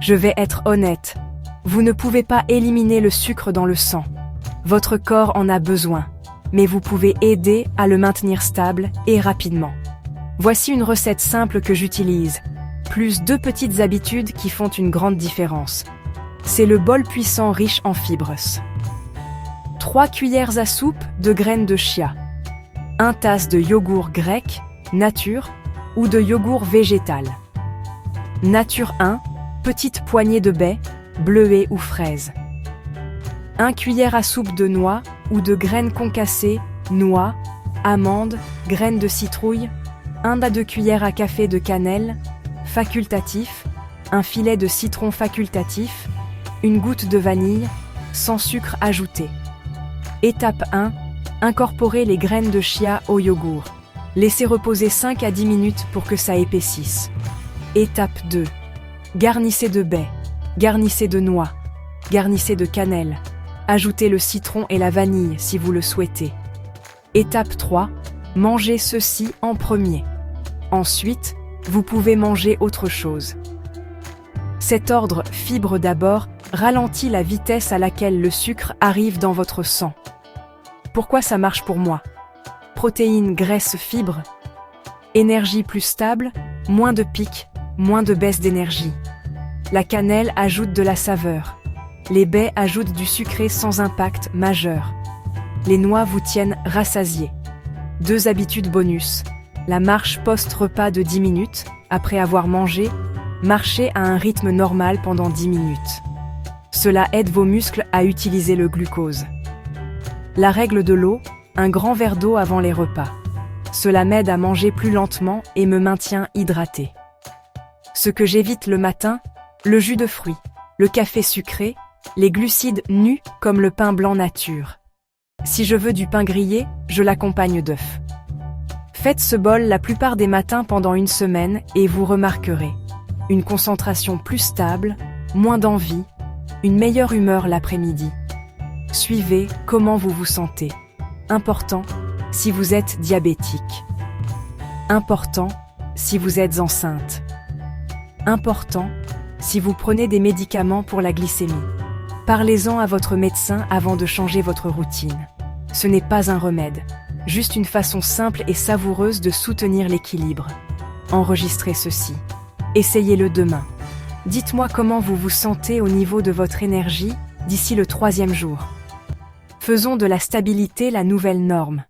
Je vais être honnête. Vous ne pouvez pas éliminer le sucre dans le sang. Votre corps en a besoin, mais vous pouvez aider à le maintenir stable et rapidement. Voici une recette simple que j'utilise, plus 2 petites habitudes qui font une grande différence. C'est le bol puissant riche en fibres. 3 cuillères à soupe de graines de chia. 1 tasse de yogourt grec, nature, ou de yogourt végétal. Nature 1, petite poignée de baies, bleuets ou fraises. 1 cuillère à soupe de noix ou de graines concassées, noix, amandes, graines de citrouille, 1 à 2 cuillères à café de cannelle, facultatif, un filet de citron facultatif, 1 goutte de vanille, sans sucre ajouté. Étape 1. Incorporez les graines de chia au yogourt. Laissez reposer 5 à 10 minutes pour que ça épaississe. Étape 2. Garnissez de baies, garnissez de noix, garnissez de cannelle. Ajoutez le citron et la vanille si vous le souhaitez. Étape 3. Mangez ceci en premier. Ensuite, vous pouvez manger autre chose. Cet ordre fibre d'abord ralentit la vitesse à laquelle le sucre arrive dans votre sang. Pourquoi ça marche pour moi? Protéines, graisses, fibres. Énergie plus stable, moins de pics, moins de baisse d'énergie. La cannelle ajoute de la saveur. Les baies ajoutent du sucré sans impact majeur. Les noix vous tiennent rassasiés. 2 habitudes bonus. La marche post-repas de 10 minutes, après avoir mangé, marchez à un rythme normal pendant 10 minutes. Cela aide vos muscles à utiliser le glucose. La règle de l'eau, un grand verre d'eau avant les repas. Cela m'aide à manger plus lentement et me maintient hydraté. Ce que j'évite le matin, le jus de fruits, le café sucré, les glucides nus comme le pain blanc nature. Si je veux du pain grillé, je l'accompagne d'œufs. Faites ce bol la plupart des matins pendant 1 semaine et vous remarquerez une concentration plus stable, moins d'envie, une meilleure humeur l'après-midi. Suivez comment vous vous sentez. Important si vous êtes diabétique. Important si vous êtes enceinte. Important si vous prenez des médicaments pour la glycémie. Parlez-en à votre médecin avant de changer votre routine. Ce n'est pas un remède, juste une façon simple et savoureuse de soutenir l'équilibre. Enregistrez ceci. Essayez-le demain. Dites-moi comment vous vous sentez au niveau de votre énergie d'ici le 3e jour. Faisons de la stabilité la nouvelle norme.